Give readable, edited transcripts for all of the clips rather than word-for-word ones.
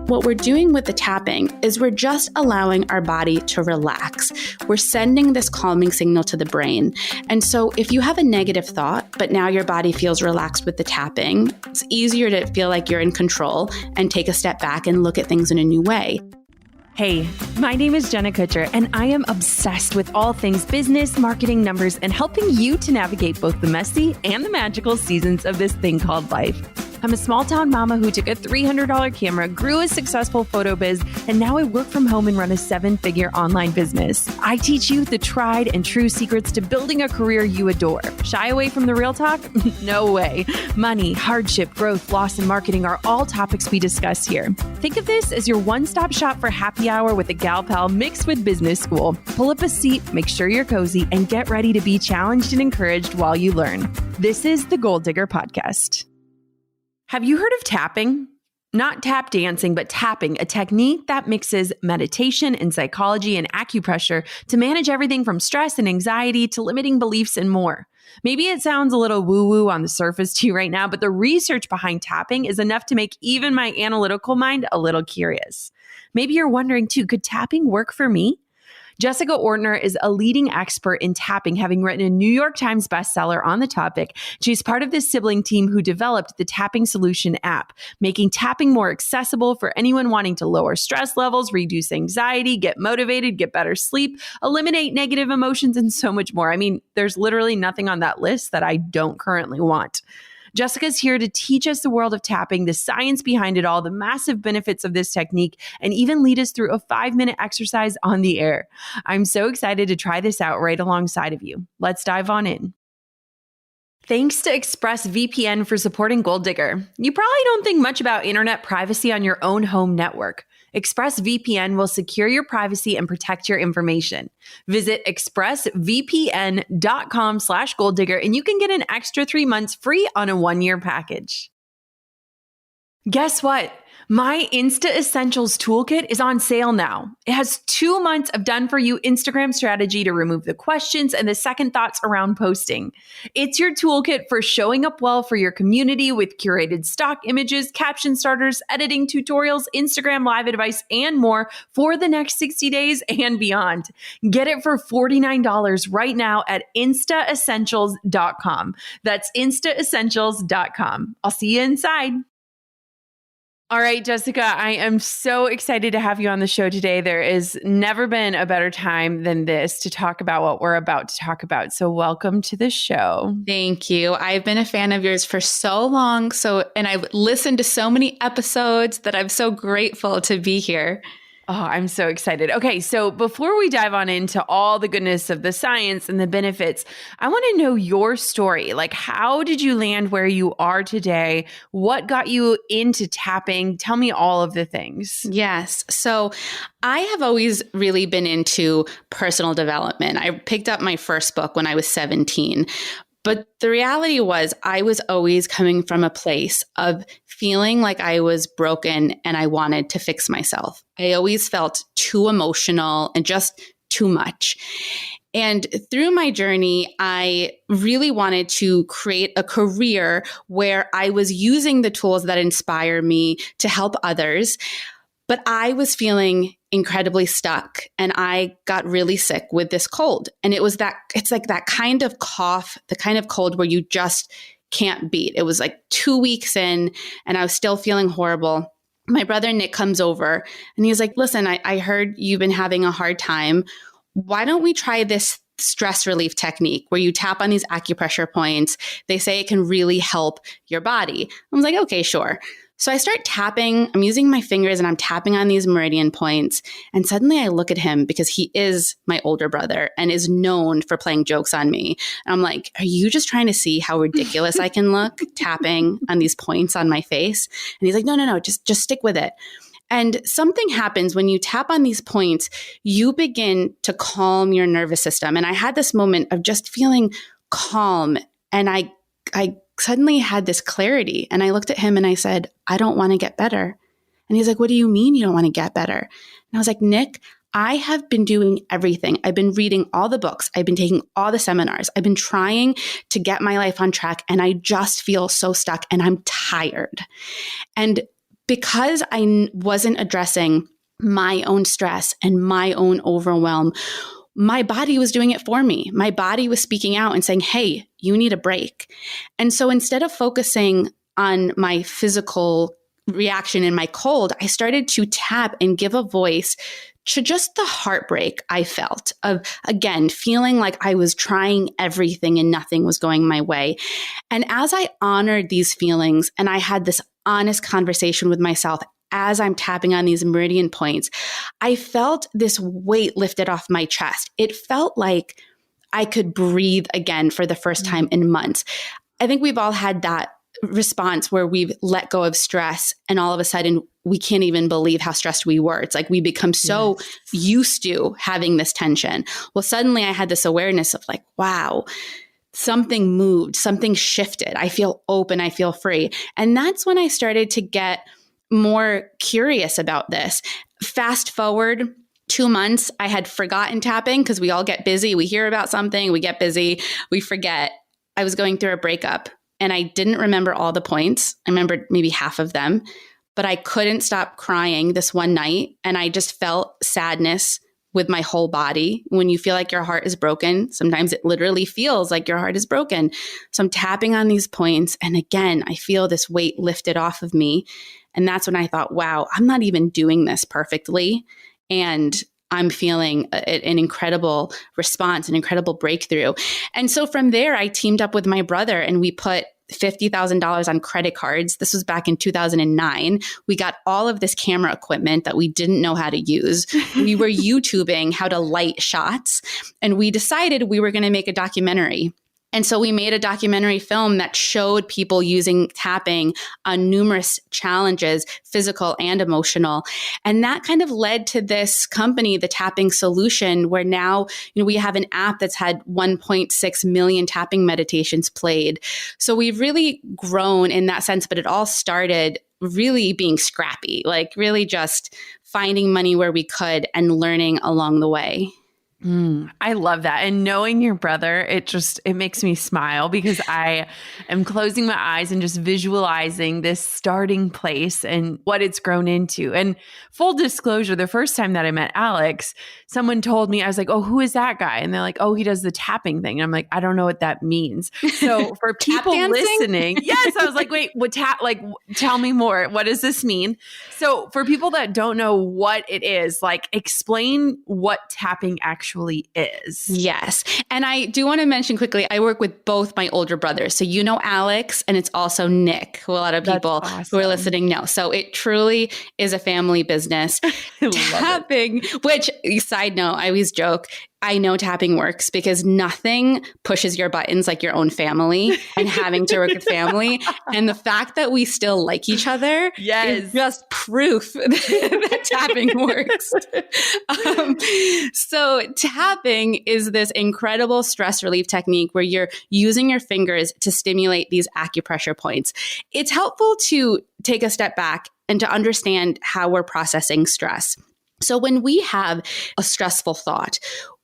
What we're doing with the tapping is we're just allowing our body to relax. We're sending this calming signal to the brain. And so if you have a negative thought, but now your body feels relaxed with the tapping, it's easier to feel like you're in control and take a step back and look at things in a new way. Hey, my name is Jenna Kutcher, and I am obsessed with all things business, marketing, numbers, and helping you to navigate both the messy and the magical seasons of this thing called life. I'm a small town mama who took a $300 camera, grew a successful photo biz, and now I work from home and run a 7-figure online business. I teach you the tried and true secrets to building a career you adore. Shy away from the real talk? No way. Money, hardship, growth, loss, and marketing are all topics we discuss here. Think of this as your one-stop shop for happy hour with a gal pal mixed with business school. Pull up a seat, make sure you're cozy, and get ready to be challenged and encouraged while you learn. This is the Goal Digger Podcast. Have you heard of tapping? Not tap dancing, but tapping, a technique that mixes meditation and psychology and acupressure to manage everything from stress and anxiety to limiting beliefs and more. Maybe it sounds a little woo-woo on the surface to you right now, but the research behind tapping is enough to make even my analytical mind a little curious. Maybe you're wondering too, could tapping work for me? Jessica Ortner is a leading expert in tapping, having written a New York Times bestseller on the topic. She's part of the sibling team who developed the Tapping Solution app, making tapping more accessible for anyone wanting to lower stress levels, reduce anxiety, get motivated, get better sleep, eliminate negative emotions, and so much more. I mean, there's literally nothing on that list that I don't currently want. Jessica's here to teach us the world of tapping, the science behind it all, the massive benefits of this technique, and even lead us through a 5-minute exercise on the air. I'm so excited to try this out right alongside of you. Let's dive on in. Thanks to ExpressVPN for supporting Goal Digger. You probably don't think much about internet privacy on your own home network. ExpressVPN will secure your privacy and protect your information. Visit expressvpn.com/goaldigger and you can get an extra 3 months free on a 1-year package. Guess what? My Insta-Essentials Toolkit is on sale now. It has 2 months of done-for-you Instagram strategy to remove the questions and the second thoughts around posting. It's your toolkit for showing up well for your community with curated stock images, caption starters, editing tutorials, Instagram live advice, and more for the next 60 days and beyond. Get it for $49 right now at Insta-Essentials.com. That's Insta-Essentials.com. I'll see you inside. All right, Jessica, I am so excited to have you on the show today. There has never been a better time than this to talk about what we're about to talk about. So welcome to the show. Thank you. I've been a fan of yours for so long. And I've listened to so many episodes that I'm so grateful to be here. Oh, I'm so excited. Okay, so before we dive on into all the goodness of the science and the benefits, I want to know your story. Like, how did you land where you are today? What got you into tapping? Tell me all of the things. Yes. So I have always really been into personal development. I picked up my first book when I was 17. But the reality was I was always coming from a place of feeling like I was broken and I wanted to fix myself. I always felt too emotional and just too much. And through my journey, I really wanted to create a career where I was using the tools that inspire me to help others. But I was feeling incredibly stuck and I got really sick with this cold. And it's like that kind of cough, the kind of cold where you just can't beat. It was like 2 weeks in and I was still feeling horrible. My brother Nick comes over and he's like, listen, I heard you've been having a hard time. Why don't we try this stress relief technique where you tap on these acupressure points? They say it can really help your body. I was like, okay, sure. So I start tapping, I'm using my fingers and I'm tapping on these meridian points. And suddenly I look at him because he is my older brother and is known for playing jokes on me. And I'm like, are you just trying to see how ridiculous I can look tapping on these points on my face? And he's like, no, just stick with it. And something happens when you tap on these points, you begin to calm your nervous system. And I had this moment of just feeling calm. And I suddenly had this clarity. And I looked at him and I said, I don't want to get better. And he's like, what do you mean you don't want to get better? And I was like, Nick, I have been doing everything. I've been reading all the books. I've been taking all the seminars. I've been trying to get my life on track. And I just feel so stuck and I'm tired. And because I wasn't addressing my own stress and my own overwhelm, my body was doing it for me. My body was speaking out and saying, hey, you need a break. And so instead of focusing on my physical reaction in my cold, I started to tap and give a voice to just the heartbreak I felt of, again, feeling like I was trying everything and nothing was going my way. And as I honored these feelings and I had this honest conversation with myself as I'm tapping on these meridian points, I felt this weight lifted off my chest. It felt like I could breathe again for the first time in months. I think we've all had that response where we've let go of stress and all of a sudden we can't even believe how stressed we were. It's like we become so used to having this tension. Well, suddenly I had this awareness of like, wow, something moved, something shifted. I feel open, I feel free. And that's when I started to get more curious about this. Fast forward 2 months, I had forgotten tapping because we all get busy. We hear about something, we get busy, we forget. I was going through a breakup and I didn't remember all the points. I remembered maybe half of them, but I couldn't stop crying this one night. And I just felt sadness with my whole body. When you feel like your heart is broken, sometimes it literally feels like your heart is broken. So I'm tapping on these points. And again, I feel this weight lifted off of me. And that's when I thought, wow, I'm not even doing this perfectly. And I'm feeling an incredible response, an incredible breakthrough. And so from there, I teamed up with my brother and we put $50,000 on credit cards. This was back in 2009. We got all of this camera equipment that we didn't know how to use. We were YouTubing how to light shots. And we decided we were going to make a documentary. And so we made a documentary film that showed people using tapping on numerous challenges, physical and emotional. And that kind of led to this company, the Tapping Solution, where now, we have an app that's had 1.6 million tapping meditations played. So we've really grown in that sense, but it all started really being scrappy, like really just finding money where we could and learning along the way. I love that. And knowing your brother, it makes me smile because I am closing my eyes and just visualizing this starting place and what it's grown into. And full disclosure, the first time that I met Alex, someone told me, I was like, oh, who is that guy? And they're like, oh, he does the tapping thing. And I'm like, I don't know what that means. So for people listening, yes, I was like, wait, tell me more. What does this mean? So for people that don't know what it is, like explain what tapping actually is. Yes. And I do want to mention quickly, I work with both my older brothers. So Alex, and it's also Nick, who a lot of people who are listening know. So it truly is a family business. Tapping, which, side note, I always joke, I know tapping works because nothing pushes your buttons like your own family and having to work with family. And the fact that we still like each other is just proof that tapping works. So tapping is this incredible stress relief technique where you're using your fingers to stimulate these acupressure points. It's helpful to take a step back and to understand how we're processing stress. So when we have a stressful thought,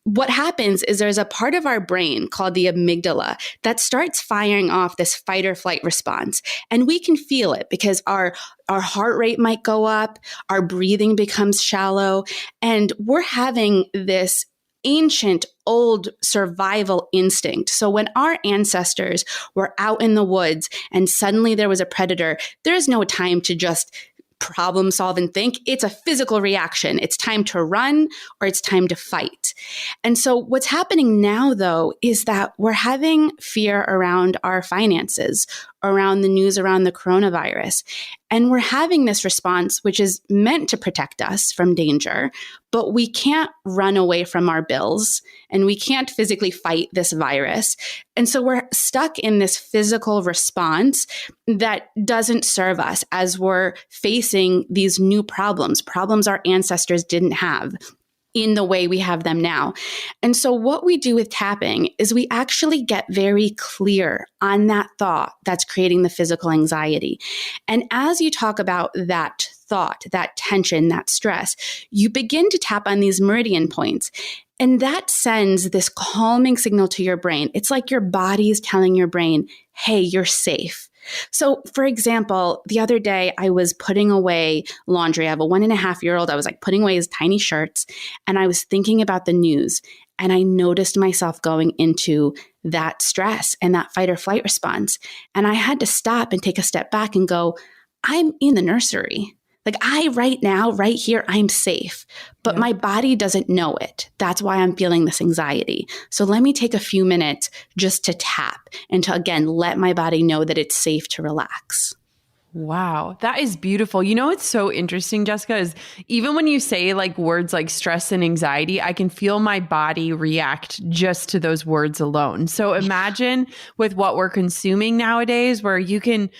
what happens is there's a part of our brain called the amygdala that starts firing off this fight or flight response. And we can feel it because our heart rate might go up, our breathing becomes shallow, and we're having this ancient old survival instinct. So when our ancestors were out in the woods and suddenly there was a predator, there's no time to just problem solve and think. It's a physical reaction. It's time to run or it's time to fight. And so what's happening now, though, is that we're having fear around our finances, around the news around the coronavirus. And we're having this response, which is meant to protect us from danger, but we can't run away from our bills and we can't physically fight this virus. And so we're stuck in this physical response that doesn't serve us as we're facing these new problems our ancestors didn't have in the way we have them now. And so what we do with tapping is we actually get very clear on that thought that's creating the physical anxiety. And as you talk about that thought, that tension, that stress, you begin to tap on these meridian points. And that sends this calming signal to your brain. It's like your body is telling your brain, hey, you're safe. So for example, the other day I was putting away laundry. I have a 1.5-year-old. I was like putting away his tiny shirts and I was thinking about the news and I noticed myself going into that stress and that fight or flight response. And I had to stop and take a step back and go, I'm in the nursery. Like right now, right here, I'm safe, but my body doesn't know it. That's why I'm feeling this anxiety. So let me take a few minutes just to tap and to, again, let my body know that it's safe to relax. Wow, that is beautiful. You know, what's so interesting, Jessica, is even when you say like words like stress and anxiety, I can feel my body react just to those words alone. So imagine with what we're consuming nowadays, where you can,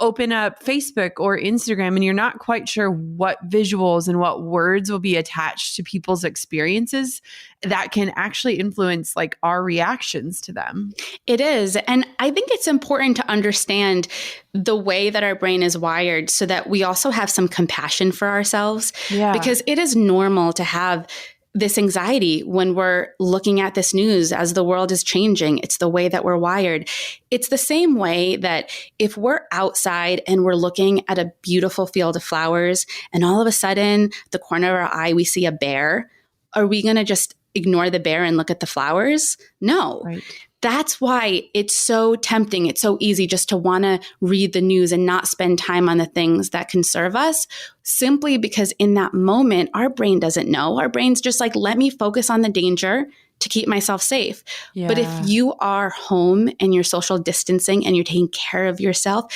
open up Facebook or Instagram and you're not quite sure what visuals and what words will be attached to people's experiences that can actually influence like our reactions to them. It is. And I think it's important to understand the way that our brain is wired so that we also have some compassion for ourselves. Yeah. Because it is normal to have this anxiety when we're looking at this news as the world is changing. It's the way that we're wired. It's the same way that if we're outside and we're looking at a beautiful field of flowers and all of a sudden, the corner of our eye, we see a bear, are we going to just ignore the bear and look at the flowers? No. Right. That's why it's so tempting. It's so easy just to want to read the news and not spend time on the things that can serve us, simply because in that moment, our brain doesn't know. Our brain's just like, let me focus on the danger to keep myself safe. Yeah. But if you are home and you're social distancing and you're taking care of yourself,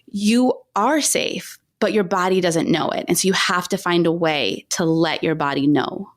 you are safe, but your body doesn't know it. And so you have to find a way to let your body know.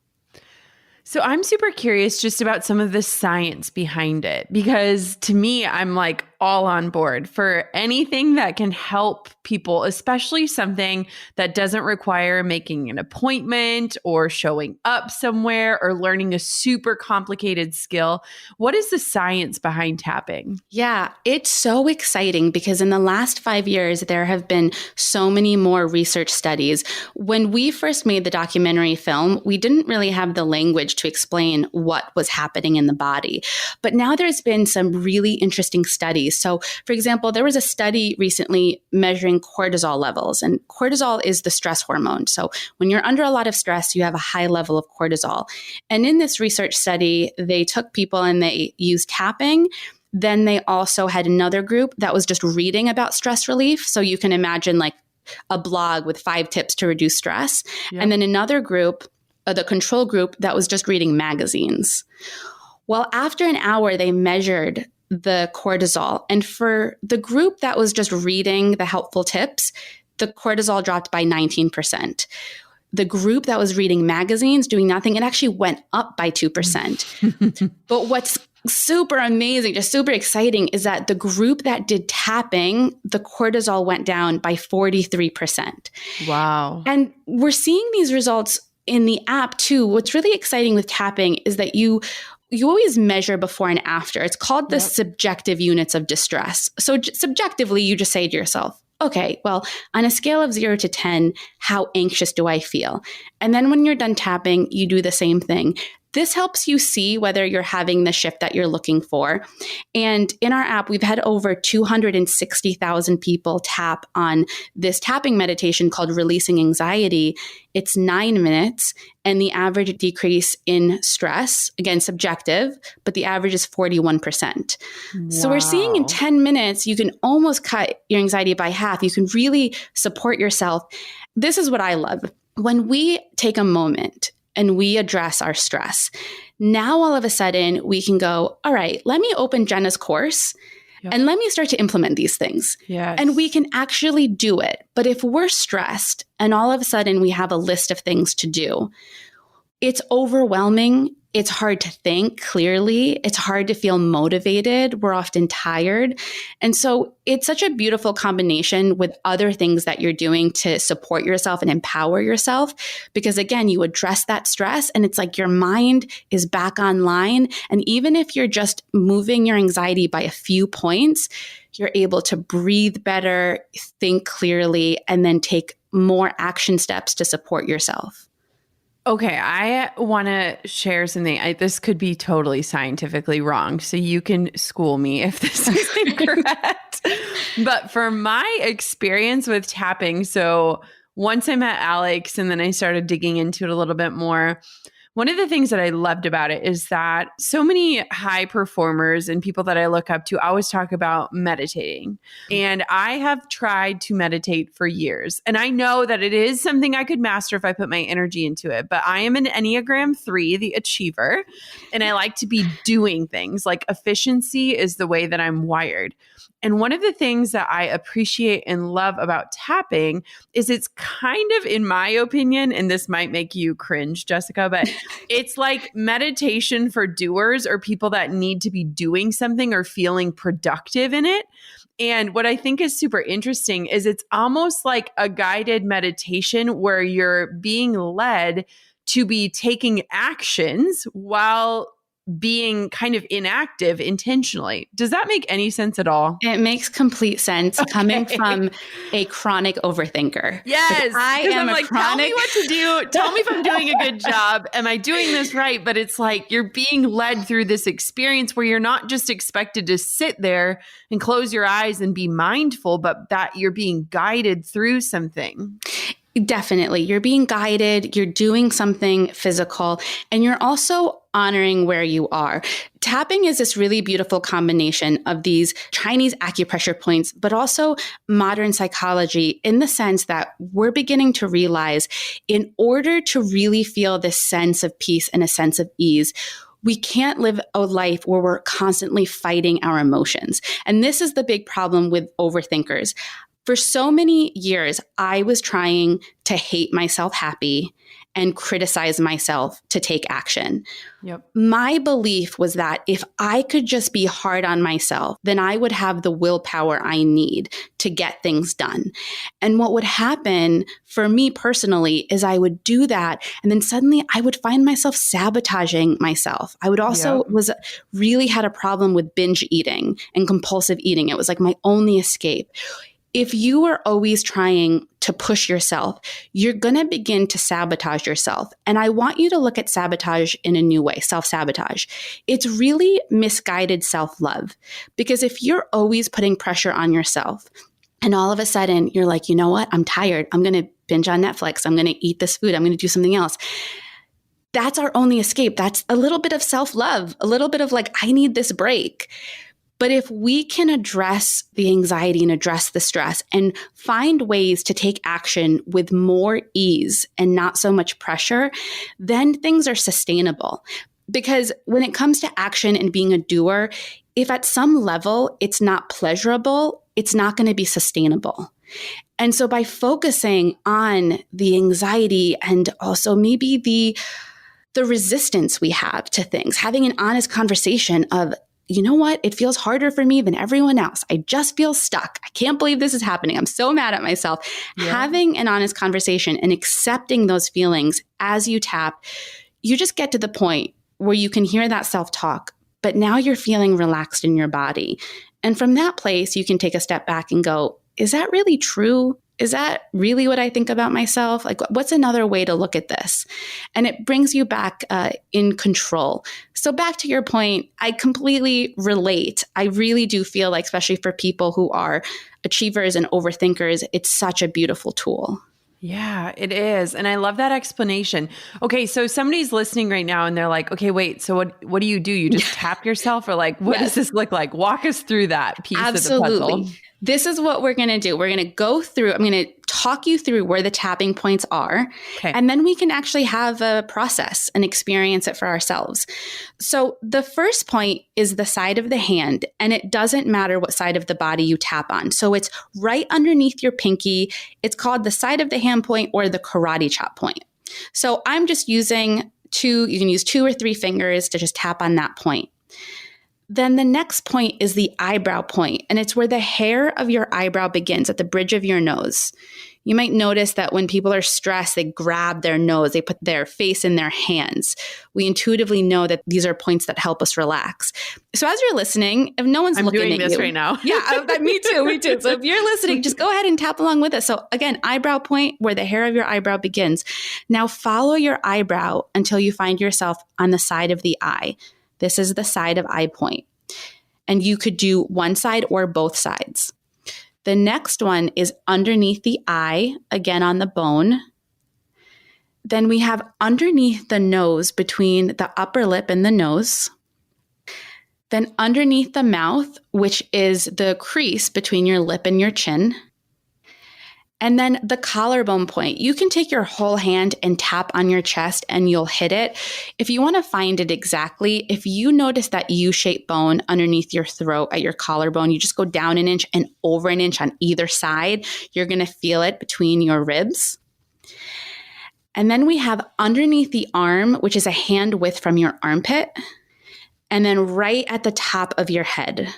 So I'm super curious just about some of the science behind it, because to me, I'm like all on board for anything that can help people, especially something that doesn't require making an appointment or showing up somewhere or learning a super complicated skill. What is the science behind tapping? Yeah, it's so exciting because in the last 5 years, there have been so many more research studies. When we first made the documentary film, we didn't really have the language to explain what was happening in the body. But now there's been some really interesting studies. So, for example, there was a study recently measuring cortisol levels, and cortisol is the stress hormone. So when you're under a lot of stress, you have a high level of cortisol. And in this research study, they took people and they used tapping. Then they also had another group that was just reading about stress relief. So you can imagine like a blog with 5 tips to reduce stress. Yep. And then another group, the control group, that was just reading magazines. Well, after an hour, they measured the cortisol. And for the group that was just reading the helpful tips, the cortisol dropped by 19%. The group that was reading magazines, doing nothing, it actually went up by 2%. But what's super amazing, just super exciting, is that the group that did tapping, the cortisol went down by 43%. Wow. And we're seeing these results in the app too. What's really exciting with tapping is that you always measure before and after. It's called the subjective units of distress. So subjectively, you just say to yourself, okay, well, on a scale of 0 to 10, how anxious do I feel? And then when you're done tapping, you do the same thing. This helps you see whether you're having the shift that you're looking for. And in our app, we've had over 260,000 people tap on this tapping meditation called Releasing Anxiety. It's 9 minutes, and the average decrease in stress, again, subjective, but the average is 41%. Wow. So we're seeing in 10 minutes, you can almost cut your anxiety by half. You can really support yourself. This is what I love. When we take a moment and we address our stress, now all of a sudden we can go, all right, let me open Jenna's course and let me start to implement these things. Yes. And we can actually do it. But if we're stressed and all of a sudden we have a list of things to do, it's overwhelming. It's hard to think clearly. It's hard to feel motivated. We're often tired. And so it's such a beautiful combination with other things that you're doing to support yourself and empower yourself. Because again, you address that stress and it's like your mind is back online. And even if you're just moving your anxiety by a few points, you're able to breathe better, think clearly, and then take more action steps to support yourself. Okay, I want to share something. This could be totally scientifically wrong, so you can school me if this is incorrect. But for my experience with tapping, so once I met Alex and then I started digging into it a little bit more, one of the things that I loved about it is that so many high performers and people that I look up to always talk about meditating. And I have tried to meditate for years. And I know that it is something I could master if I put my energy into it. But I am an Enneagram 3, the achiever, and I like to be doing things. Like efficiency is the way that I'm wired. And one of the things that I appreciate and love about tapping is it's kind of, in my opinion, and this might make you cringe, Jessica, but it's like meditation for doers or people that need to be doing something or feeling productive in it. And what I think is super interesting is it's almost like a guided meditation where you're being led to be taking actions while being kind of inactive intentionally. Does that make any sense at all? It makes complete sense coming from a chronic overthinker. Yes. I am like, tell me what to do. Tell me if I'm doing a good job. Am I doing this right? But it's like you're being led through this experience where you're not just expected to sit there and close your eyes and be mindful, but that you're being guided through something. Definitely. You're being guided, you're doing something physical, and you're also honoring where you are. Tapping is this really beautiful combination of these Chinese acupressure points, but also modern psychology in the sense that we're beginning to realize in order to really feel this sense of peace and a sense of ease, we can't live a life where we're constantly fighting our emotions. And this is the big problem with overthinkers. For so many years, I was trying to hate myself happy and criticize myself to take action. Yep. My belief was that if I could just be hard on myself, then I would have the willpower I need to get things done. And what would happen for me personally is I would do that, and then suddenly I would find myself sabotaging myself. I would also really had a problem with binge eating and compulsive eating. It was like my only escape. If you are always trying to push yourself, you're going to begin to sabotage yourself. And I want you to look at sabotage in a new way, self-sabotage. It's really misguided self-love. Because if you're always putting pressure on yourself, and all of a sudden you're like, you know what? I'm tired. I'm going to binge on Netflix. I'm going to eat this food. I'm going to do something else. That's our only escape. That's a little bit of self-love, a little bit of like, I need this break. But if we can address the anxiety and address the stress and find ways to take action with more ease and not so much pressure, then things are sustainable. Because when it comes to action and being a doer, if at some level it's not pleasurable, it's not going to be sustainable. And so by focusing on the anxiety and also maybe the resistance we have to things, having an honest conversation of, you know what? It feels harder for me than everyone else. I just feel stuck. I can't believe this is happening. I'm so mad at myself. Yeah. Having an honest conversation and accepting those feelings as you tap, you just get to the point where you can hear that self-talk, but now you're feeling relaxed in your body. And from that place, you can take a step back and go, is that really true? Is that really what I think about myself? Like, what's another way to look at this? And it brings you back in control. So back to your point, I completely relate. I really do feel like, especially for people who are achievers and overthinkers, it's such a beautiful tool. Yeah, it is. And I love that explanation. Okay, so somebody's listening right now and they're like, okay, wait, so what do? You just tap yourself, or like, what does this look like? Walk us through that piece of the puzzle. This is what we're going to do. We're going to go through, I'm going to talk you through where the tapping points are, and then we can actually have a process and experience it for ourselves. So the first point is the side of the hand, and it doesn't matter what side of the body you tap on. So it's right underneath your pinky. It's called the side of the hand point or the karate chop point. So I'm just using you can use 2 or 3 fingers to just tap on that point. Then the next point is the eyebrow point, and it's where the hair of your eyebrow begins at the bridge of your nose. You might notice that when people are stressed, they grab their nose, they put their face in their hands. We intuitively know that these are points that help us relax. So as you're listening, if no one's looking at you. I'm doing this right now. Yeah, me too. So if you're listening, just go ahead and tap along with us. So again, eyebrow point, where the hair of your eyebrow begins. Now follow your eyebrow until you find yourself on the side of the eye. This is the side of eye point. And you could do one side or both sides. The next one is underneath the eye, again on the bone. Then we have underneath the nose, between the upper lip and the nose. Then underneath the mouth, which is the crease between your lip and your chin. And then the collarbone point. You can take your whole hand and tap on your chest and you'll hit it. If you want to find it exactly, if you notice that U-shaped bone underneath your throat at your collarbone, you just go down an inch and over an inch on either side. You're going to feel it between your ribs. And then we have underneath the arm, which is a hand width from your armpit. And then right at the top of your head.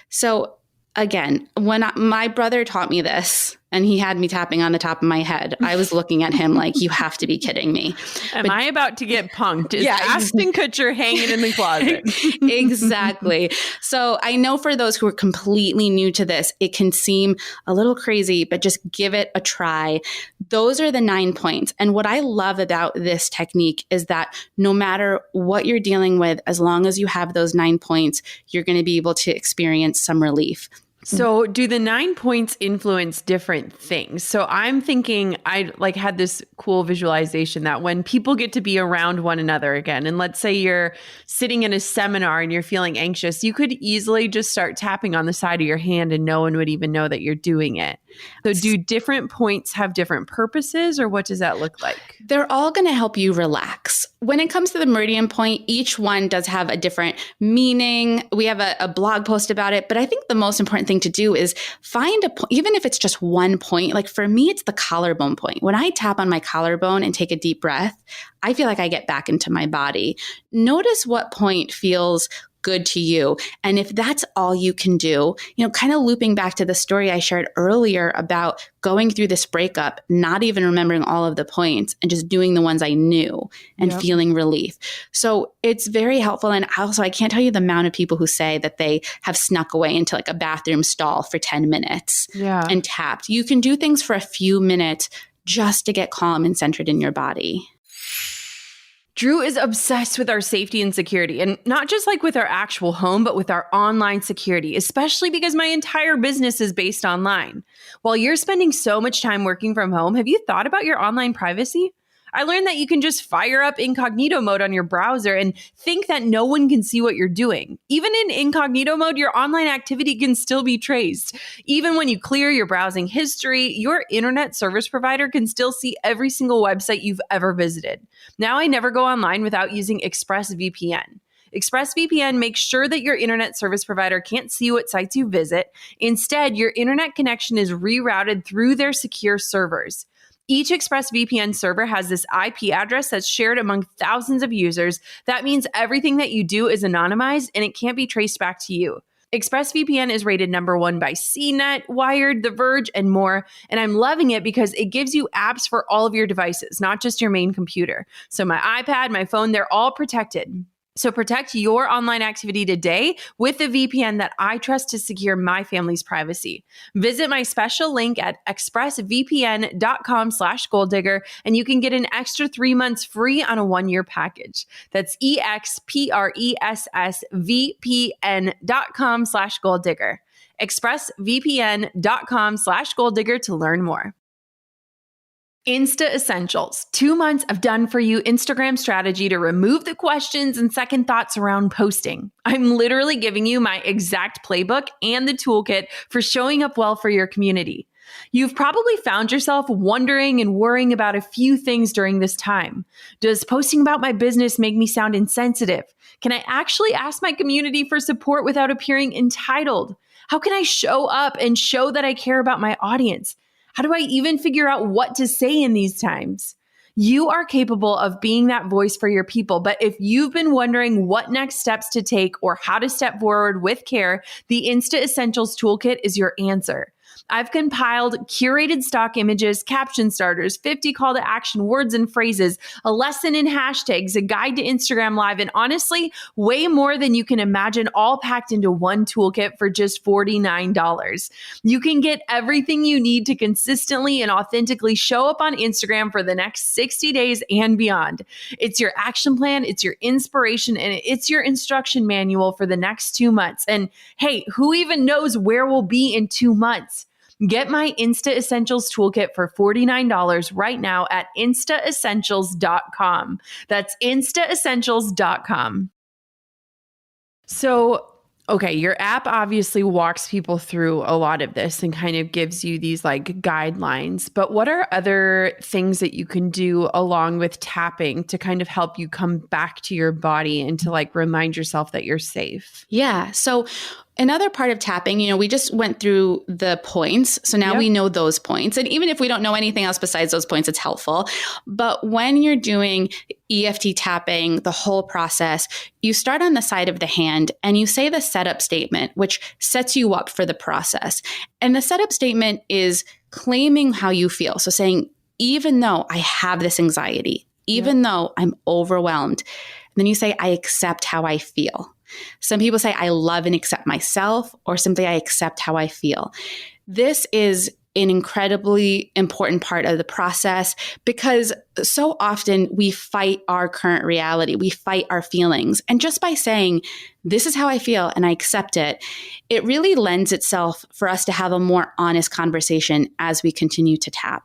So again, when my brother taught me this and he had me tapping on the top of my head, I was looking at him like, you have to be kidding me. Am I about to get punked? Is Ashton Kutcher hanging in the closet? Exactly. So I know for those who are completely new to this, it can seem a little crazy, but just give it a try. Those are the 9 points. And what I love about this technique is that no matter what you're dealing with, as long as you have those 9 points, you're going to be able to experience some relief. So do the 9 points influence different things? So I'm thinking, I had this cool visualization that when people get to be around one another again, and let's say you're sitting in a seminar and you're feeling anxious, you could easily just start tapping on the side of your hand and no one would even know that you're doing it. So do different points have different purposes, or what does that look like? They're all going to help you relax. When it comes to the meridian point, each one does have a different meaning. We have a blog post about it, but I think the most important thing to do is find a point, even if it's just one point. Like for me, it's the collarbone point. When I tap on my collarbone and take a deep breath, I feel like I get back into my body. Notice what point feels good to you. And if that's all you can do, kind of looping back to the story I shared earlier about going through this breakup, not even remembering all of the points and just doing the ones I knew and feeling relief. So it's very helpful. And also, I can't tell you the amount of people who say that they have snuck away into like a bathroom stall for 10 minutes and tapped. You can do things for a few minutes just to get calm and centered in your body. Drew is obsessed with our safety and security, and not just with our actual home, but with our online security, especially because my entire business is based online. While you're spending so much time working from home, have you thought about your online privacy? I learned that you can just fire up incognito mode on your browser and think that no one can see what you're doing. Even in incognito mode, your online activity can still be traced. Even when you clear your browsing history, your internet service provider can still see every single website you've ever visited. Now I never go online without using ExpressVPN. ExpressVPN makes sure that your internet service provider can't see what sites you visit. Instead, your internet connection is rerouted through their secure servers. Each ExpressVPN server has this IP address that's shared among thousands of users. That means everything that you do is anonymized and it can't be traced back to you. ExpressVPN is rated #1 by CNET, Wired, The Verge, and more. And I'm loving it because it gives you apps for all of your devices, not just your main computer. So my iPad, my phone, they're all protected. So protect your online activity today with the VPN that I trust to secure my family's privacy. Visit my special link at expressvpn.com/goaldigger and you can get an extra 3 months free on a 1-year package. That's expressvpn.com/goaldigger. expressvpn.com/goaldigger to learn more. Insta-Essentials, 2 months of done-for-you Instagram strategy to remove the questions and second thoughts around posting. I'm literally giving you my exact playbook and the toolkit for showing up well for your community. You've probably found yourself wondering and worrying about a few things during this time. Does posting about my business make me sound insensitive? Can I actually ask my community for support without appearing entitled? How can I show up and show that I care about my audience? How do I even figure out what to say in these times? You are capable of being that voice for your people, but if you've been wondering what next steps to take or how to step forward with care, the Insta-Essentials Toolkit is your answer. I've compiled curated stock images, caption starters, 50 call to action words and phrases, a lesson in hashtags, a guide to Instagram Live, and honestly, way more than you can imagine, all packed into one toolkit for just $49. You can get everything you need to consistently and authentically show up on Instagram for the next 60 days and beyond. It's your action plan, it's your inspiration, and it's your instruction manual for the next 2 months. And hey, who even knows where we'll be in 2 months? Get my Insta-Essentials Toolkit for $49 right now at Insta-Essentials.com. That's Insta-Essentials.com. So, okay, your app obviously walks people through a lot of this and kind of gives you these like guidelines, but what are other things that you can do along with tapping to kind of help you come back to your body and to like remind yourself that you're safe? Yeah. So another part of tapping, we just went through the points. So now we know those points. And even if we don't know anything else besides those points, it's helpful. But when you're doing EFT tapping, the whole process, you start on the side of the hand and you say the setup statement, which sets you up for the process. And the setup statement is claiming how you feel. So saying, even though I have this anxiety, even though I'm overwhelmed, then you say, I accept how I feel. Some people say, I love and accept myself, or simply, I accept how I feel. This is an incredibly important part of the process because so often we fight our current reality. We fight our feelings. And just by saying, this is how I feel and I accept it, it really lends itself for us to have a more honest conversation as we continue to tap.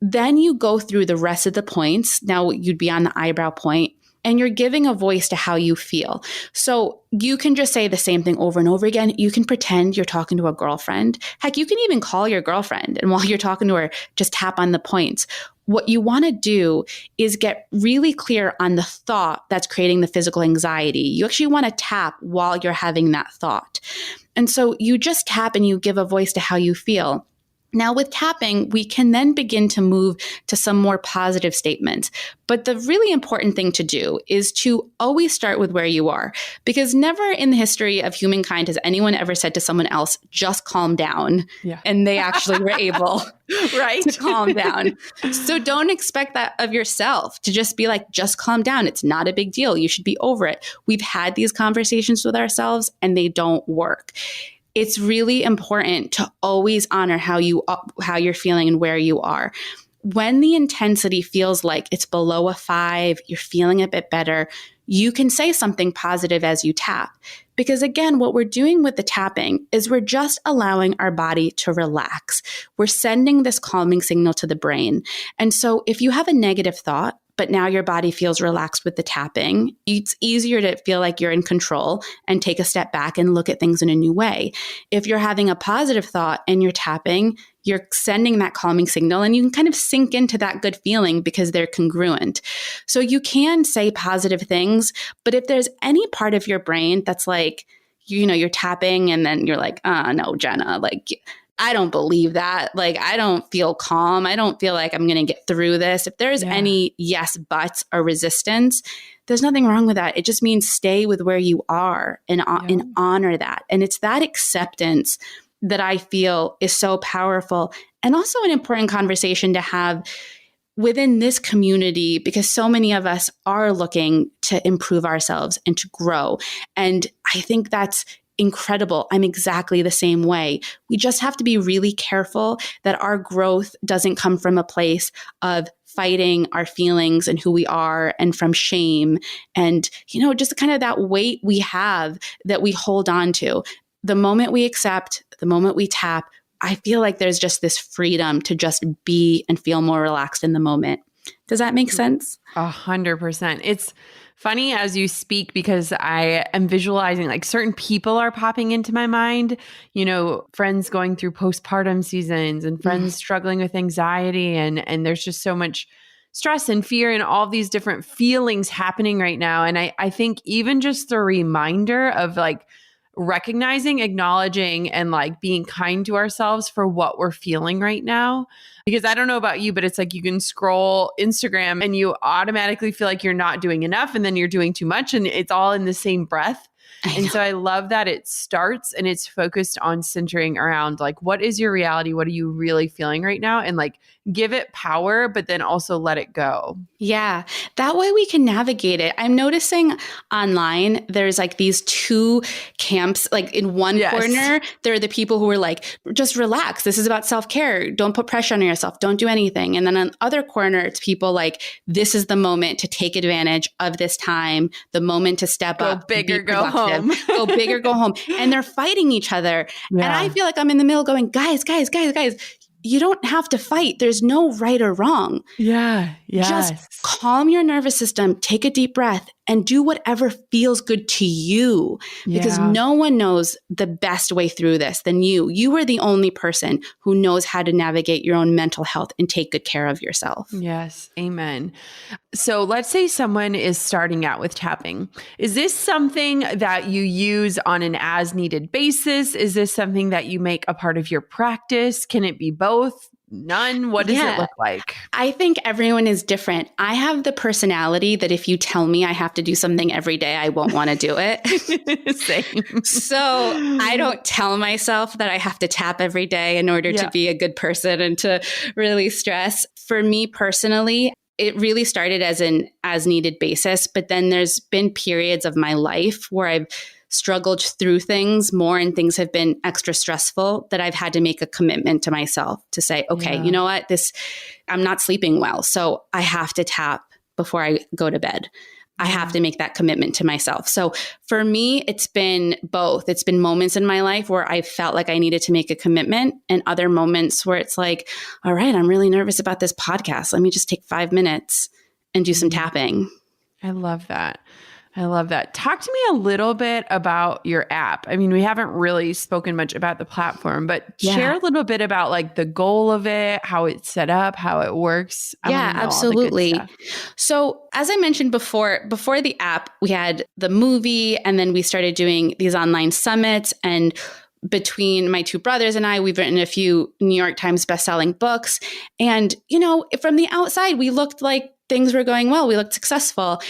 Then you go through the rest of the points. Now you'd be on the eyebrow point. And you're giving a voice to how you feel. So you can just say the same thing over and over again. You can pretend you're talking to a girlfriend. Heck, you can even call your girlfriend. And while you're talking to her, just tap on the points. What you want to do is get really clear on the thought that's creating the physical anxiety. You actually want to tap while you're having that thought. And so you just tap and you give a voice to how you feel. Now with tapping, we can then begin to move to some more positive statements. But the really important thing to do is to always start with where you are, because never in the history of humankind has anyone ever said to someone else, just calm down. Yeah. And they actually were able to calm down. So don't expect that of yourself, to just be like, just calm down. It's not a big deal. You should be over it. We've had these conversations with ourselves and they don't work. It's really important to always honor how you're feeling and where you are. When the intensity feels like it's below a 5, you're feeling a bit better, you can say something positive as you tap. Because again, what we're doing with the tapping is we're just allowing our body to relax. We're sending this calming signal to the brain. And so if you have a negative thought, but now your body feels relaxed with the tapping, it's easier to feel like you're in control and take a step back and look at things in a new way. If you're having a positive thought and you're tapping, you're sending that calming signal and you can kind of sink into that good feeling because they're congruent. So you can say positive things, but if there's any part of your brain that's like, you're tapping and then you're like, no, Jenna, like, I don't believe that. Like, I don't feel calm. I don't feel like I'm going to get through this. If there's any yes, buts or resistance, there's nothing wrong with that. It just means stay with where you are and honor that. And it's that acceptance that I feel is so powerful and also an important conversation to have within this community, because so many of us are looking to improve ourselves and to grow. And I think that's incredible. I'm exactly the same way. We just have to be really careful that our growth doesn't come from a place of fighting our feelings and who we are and from shame and, just kind of that weight we have that we hold on to. The moment we accept, the moment we tap, I feel like there's just this freedom to just be and feel more relaxed in the moment. Does that make sense? 100%. It's funny as you speak because I am visualizing like certain people are popping into my mind, friends going through postpartum seasons and friends struggling with anxiety. And there's just so much stress and fear and all these different feelings happening right now. And I think even just the reminder of like recognizing, acknowledging, and like being kind to ourselves for what we're feeling right now. Because I don't know about you, but it's like you can scroll Instagram and you automatically feel like you're not doing enough and then you're doing too much and it's all in the same breath. And so I love that it starts and it's focused on centering around like, what is your reality? What are you really feeling right now? And like give it power, but then also let it go. Yeah, that way we can navigate it. I'm noticing online there's like these two camps. Like in one corner, there are the people who are like, just relax. This is about self-care. Don't put pressure on yourself. Don't do anything. And then on the other corner, it's people like, this is the moment to take advantage of this time, the moment to step up. Go bigger, go home. Go bigger, go home. And they're fighting each other. Yeah. And I feel like I'm in the middle going, guys, you don't have to fight. There's no right or wrong. Yeah. Yes. Just calm your nervous system, take a deep breath, and do whatever feels good to you. Because no one knows the best way through this than you. You are the only person who knows how to navigate your own mental health and take good care of yourself. Yes. Amen. So let's say someone is starting out with tapping. Is this something that you use on an as needed basis? Is this something that you make a part of your practice? Can it be both? None? What does it look like? I think everyone is different. I have the personality that if you tell me I have to do something every day, I won't want to do it. Same. So I don't tell myself that I have to tap every day in order to be a good person and to really stress. For me personally, it really started as an as needed basis, but then there's been periods of my life where I've struggled through things more and things have been extra stressful that I've had to make a commitment to myself to say, okay, you know what, I'm not sleeping well. So I have to tap before I go to bed. I have to make that commitment to myself. So for me, it's been both. It's been moments in my life where I felt like I needed to make a commitment and other moments where it's like, all right, I'm really nervous about this podcast. Let me just take 5 minutes and do some tapping. I love that. Talk to me a little bit about your app. I mean, we haven't really spoken much about the platform, but share a little bit about like the goal of it, how it's set up, how it works. Yeah, absolutely. So as I mentioned before the app, we had the movie and then we started doing these online summits, and between my two brothers and I, we've written a few New York Times bestselling books. And, from the outside, we looked like things were going well. We looked successful.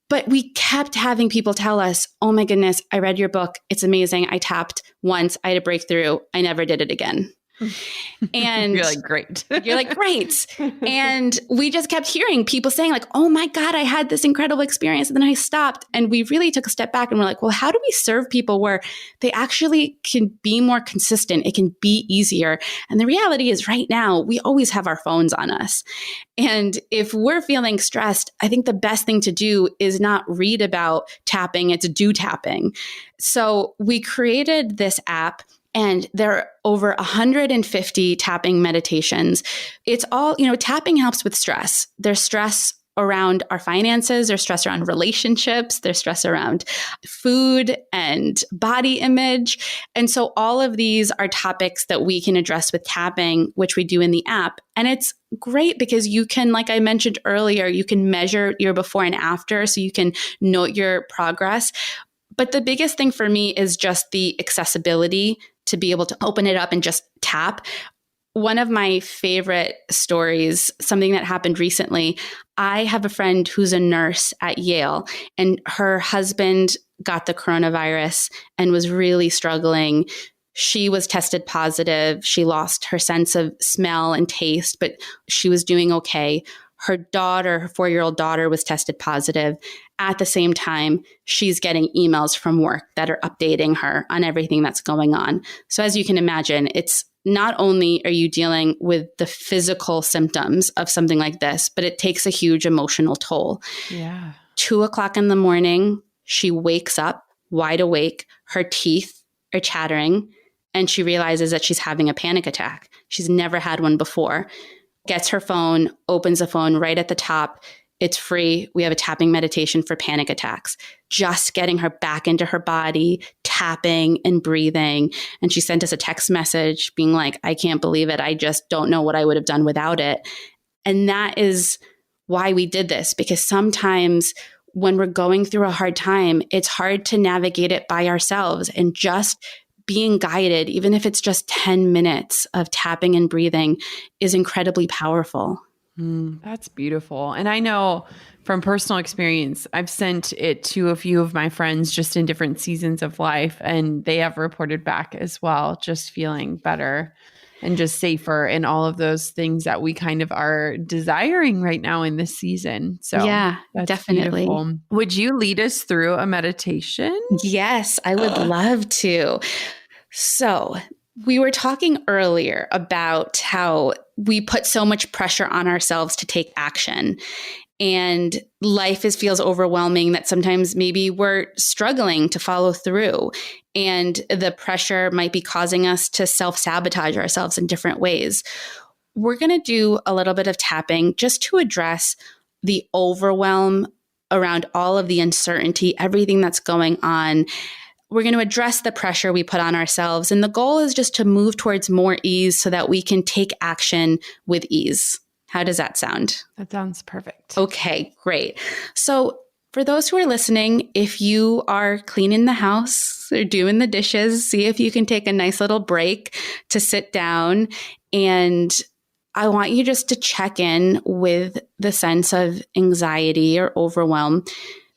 But we kept having people tell us, oh my goodness, I read your book. It's amazing. I tapped once. I had a breakthrough. I never did it again. And you're like, great. And we just kept hearing people saying like, oh my God, I had this incredible experience. And then I stopped and we really took a step back and we're like, well, how do we serve people where they actually can be more consistent? It can be easier. And the reality is right now, we always have our phones on us. And if we're feeling stressed, I think the best thing to do is not read about tapping, it's do tapping. So we created this app. And there are over 150 tapping meditations. It's all, tapping helps with stress. There's stress around our finances, there's stress around relationships, there's stress around food and body image. And so all of these are topics that we can address with tapping, which we do in the app. And it's great because you can, like I mentioned earlier, you can measure your before and after, so you can note your progress. But the biggest thing for me is just the accessibility to be able to open it up and just tap. One of my favorite stories, something that happened recently, I have a friend who's a nurse at Yale, and her husband got the coronavirus and was really struggling. She was tested positive. She lost her sense of smell and taste, but she was doing okay. Her 4-year-old daughter, was tested positive. At the same time, she's getting emails from work that are updating her on everything that's going on. So as you can imagine, it's not only are you dealing with the physical symptoms of something like this, but it takes a huge emotional toll. Yeah. 2:00 in the morning, she wakes up wide awake. Her teeth are chattering, and she realizes that she's having a panic attack. She's never had one before. Gets her phone, opens the phone right at the top. It's free. We have a tapping meditation for panic attacks. Just getting her back into her body, tapping and breathing. And she sent us a text message being like, I can't believe it. I just don't know what I would have done without it. And that is why we did this, because sometimes when we're going through a hard time, it's hard to navigate it by ourselves, and just being guided, even if it's just 10 minutes of tapping and breathing, is incredibly powerful. That's beautiful. And I know from personal experience, I've sent it to a few of my friends just in different seasons of life, and they have reported back as well, just feeling better and just safer and all of those things that we kind of are desiring right now in this season. So Yeah, that's definitely. beautiful. Would you lead us through a meditation? Yes, I would love to. So, we were talking earlier about how we put so much pressure on ourselves to take action, and feels overwhelming that sometimes maybe we're struggling to follow through, and the pressure might be causing us to self-sabotage ourselves in different ways. We're going to do a little bit of tapping just to address the overwhelm around all of the uncertainty, everything that's going on. We're going to address the pressure we put on ourselves. And the goal is just to move towards more ease so that we can take action with ease. How does that sound? That sounds perfect. Okay, great. So for those who are listening, if you are cleaning the house or doing the dishes, see if you can take a nice little break to sit down. And I want you just to check in with the sense of anxiety or overwhelm.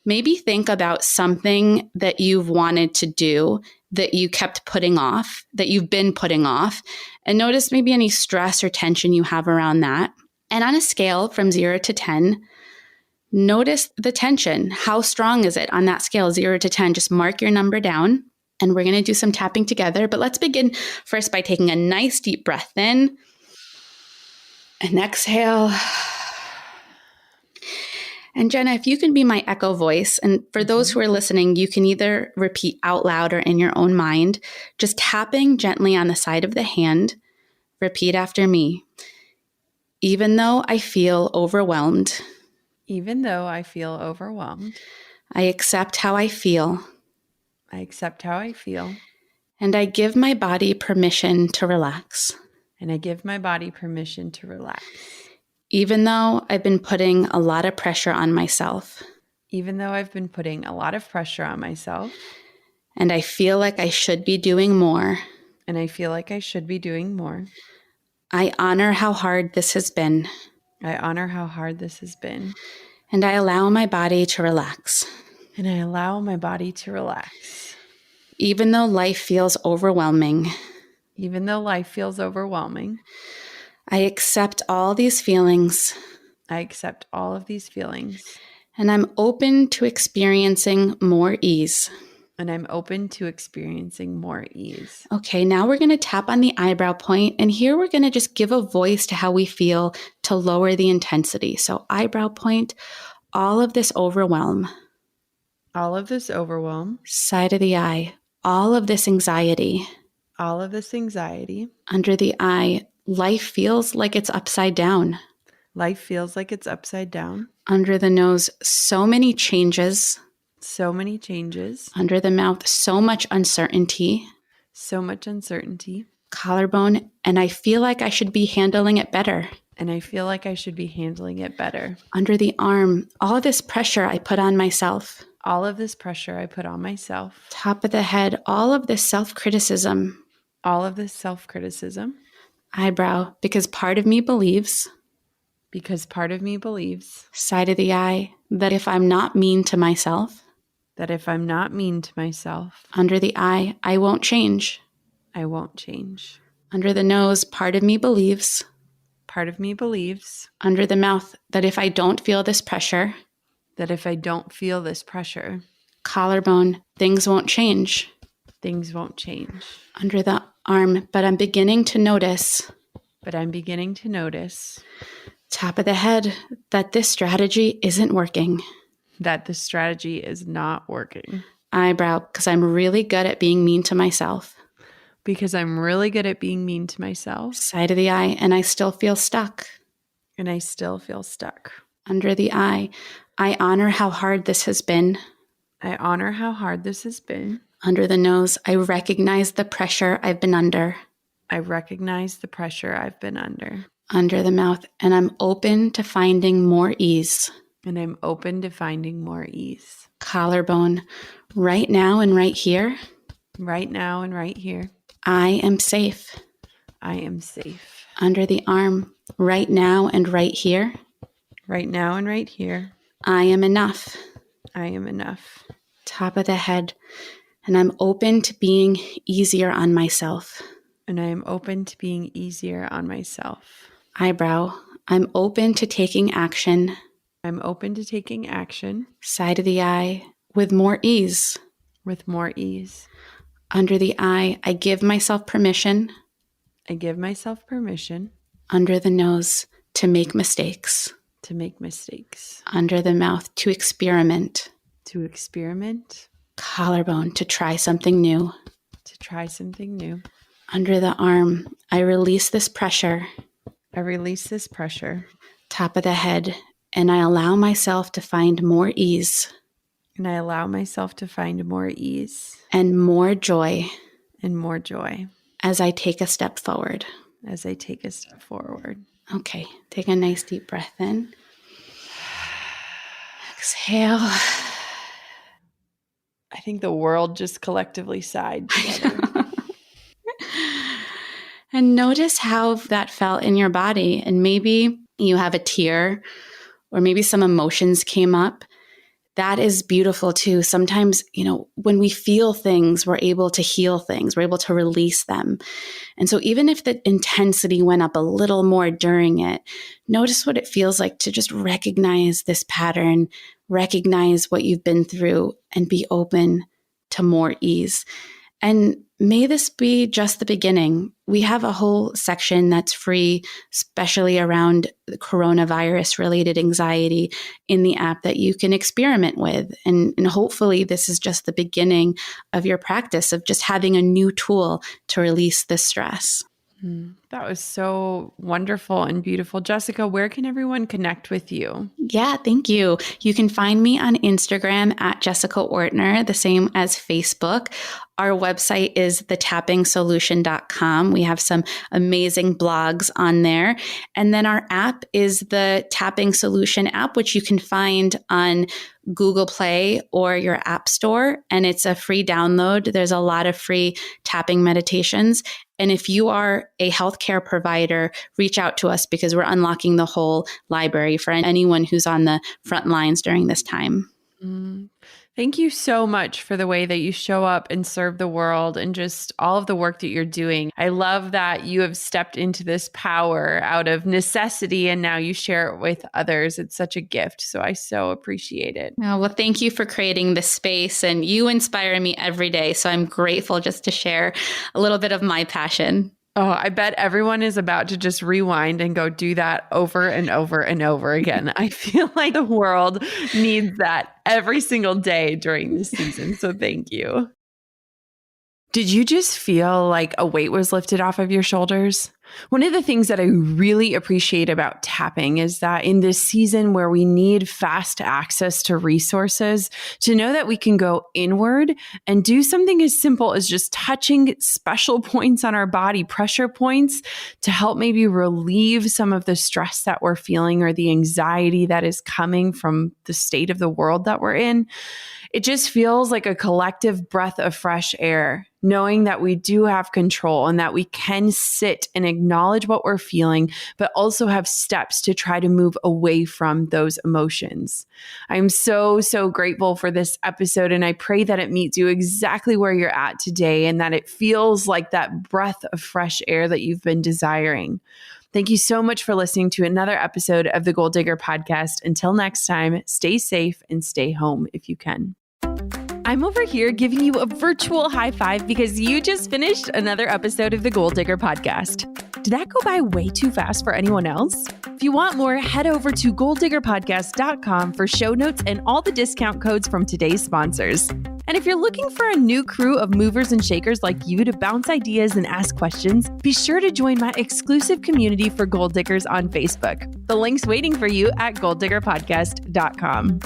Maybe think about something that you've wanted to do that you kept putting off, that you've been putting off, and notice maybe any stress or tension you have around that. And on a scale from 0 to 10, notice the tension. How strong is it on that scale, 0 to 10? Just mark your number down, and we're going to do some tapping together. But let's begin first by taking a nice deep breath in and exhale. And Jenna, if you can be my echo voice, and for those who are listening, you can either repeat out loud or in your own mind, just tapping gently on the side of the hand. Repeat after me. Even though I feel overwhelmed, Even though I feel overwhelmed, I accept how I feel, I accept how I feel, and I give my body permission to relax. and I give my body permission to relax. Even though I've been putting a lot of pressure on myself, Even though I've been putting a lot of pressure on myself, and I feel like I should be doing more, and I feel like I should be doing more, I honor how hard this has been, I honor how hard this has been, and I allow my body to relax. and I allow my body to relax. Even though life feels overwhelming, Even though life feels overwhelming, I accept all these feelings, I accept all of these feelings, and I'm open to experiencing more ease. and I'm open to experiencing more ease. Okay, now we're going to tap on the eyebrow point, and here we're going to just give a voice to how we feel to lower the intensity. So eyebrow point, all of this overwhelm. All of this overwhelm, Side of the eye, all of this anxiety. all of this anxiety, Under the eye, life feels like it's upside down. life feels like it's upside down. Under the nose, so many changes. So many changes, Under the mouth, so much uncertainty. so much uncertainty, Collarbone, and I feel like I should be handling it better. and I feel like I should be handling it better. Under the arm, all this pressure I put on myself. All of this pressure I put on myself, Top of the head, all of this self-criticism. all of this self-criticism, Eyebrow, because part of me believes. because part of me believes Side of the eye, that if I'm not mean to myself. that if I'm not mean to myself, Under the eye, I won't change. I won't change. Under the nose, part of me believes. Part of me believes Under the mouth, that if I don't feel this pressure. that if I don't feel this pressure, Collarbone, things won't change. things won't change. Under the arm, but I'm beginning to notice. But I'm beginning to notice Top of the head, that this strategy isn't working. that this strategy is not working. Eyebrow, because I'm really good at being mean to myself. Because I'm really good at being mean to myself, Side of the eye, and I still feel stuck. and I still feel stuck. Under the eye, I honor how hard this has been. I honor how hard this has been. Under the nose, I recognize the pressure I've been under. I recognize the pressure I've been under. Under the mouth, and I'm open to finding more ease. And I'm open to finding more ease. Collarbone, right now and right here, Right now and right here, I am safe. I am safe. Under the arm, right now and right here. Right now and right here. I am enough. I am enough. Top of the head, and I'm open to being easier on myself. And I am open to being easier on myself. Eyebrow, I'm open to taking action. I'm open to taking action. Side of the eye, with more ease. With more ease. Under the eye, I give myself permission. I give myself permission. Under the nose, to make mistakes. To make mistakes. Under the mouth, to experiment. To experiment. Collarbone, to try something new. To try something new. Under the arm, I release this pressure. I release this pressure. Top of the head, and I allow myself to find more ease. And I allow myself to find more ease. And more joy. And more joy. As I take a step forward. As I take a step forward. Okay, take a nice deep breath in. Exhale. I think the world just collectively sighed together. And notice how that felt in your body. And maybe you have a tear or maybe some emotions came up. That is beautiful too. Sometimes, when we feel things, we're able to heal things. We're able to release them. And so even if the intensity went up a little more during it, notice what it feels like to just recognize this pattern, recognize what you've been through, and be open to more ease. And may this be just the beginning. We have a whole section that's free, especially around the coronavirus-related anxiety in the app that you can experiment with. And hopefully this is just the beginning of your practice of just having a new tool to release the stress. That was so wonderful and beautiful. Jessica, where can everyone connect with you? Yeah, thank you. You can find me on Instagram at Jessica Ortner, the same as Facebook. Our website is thetappingsolution.com. We have some amazing blogs on there. And then our app is the Tapping Solution app, which you can find on Google Play or your App Store. And it's a free download. There's a lot of free tapping meditations. And if you are a healthcare provider, reach out to us because we're unlocking the whole library for anyone who's on the front lines during this time. Thank you so much for the way that you show up and serve the world and just all of the work that you're doing. I love that you have stepped into this power out of necessity and now you share it with others. It's such a gift. So I so appreciate it. Oh, well, thank you for creating this space, and you inspire me every day. So I'm grateful just to share a little bit of my passion. Oh, I bet everyone is about to just rewind and go do that over and over and over again. I feel like the world needs that every single day during this season. So thank you. Did you just feel like a weight was lifted off of your shoulders? One of the things that I really appreciate about tapping is that in this season where we need fast access to resources, to know that we can go inward and do something as simple as just touching special points on our body, pressure points, to help maybe relieve some of the stress that we're feeling or the anxiety that is coming from the state of the world that we're in. It just feels like a collective breath of fresh air, knowing that we do have control and that we can sit and acknowledge what we're feeling, but also have steps to try to move away from those emotions. I'm so, so grateful for this episode, and I pray that it meets you exactly where you're at today and that it feels like that breath of fresh air that you've been desiring. Thank you so much for listening to another episode of the Goal Digger Podcast. Until next time, stay safe and stay home if you can. I'm over here giving you a virtual high five because you just finished another episode of the Goal Digger Podcast. Did that go by way too fast for anyone else? If you want more, head over to goaldiggerpodcast.com for show notes and all the discount codes from today's sponsors. And if you're looking for a new crew of movers and shakers like you to bounce ideas and ask questions, be sure to join my exclusive community for Goal Diggers on Facebook. The link's waiting for you at goaldiggerpodcast.com.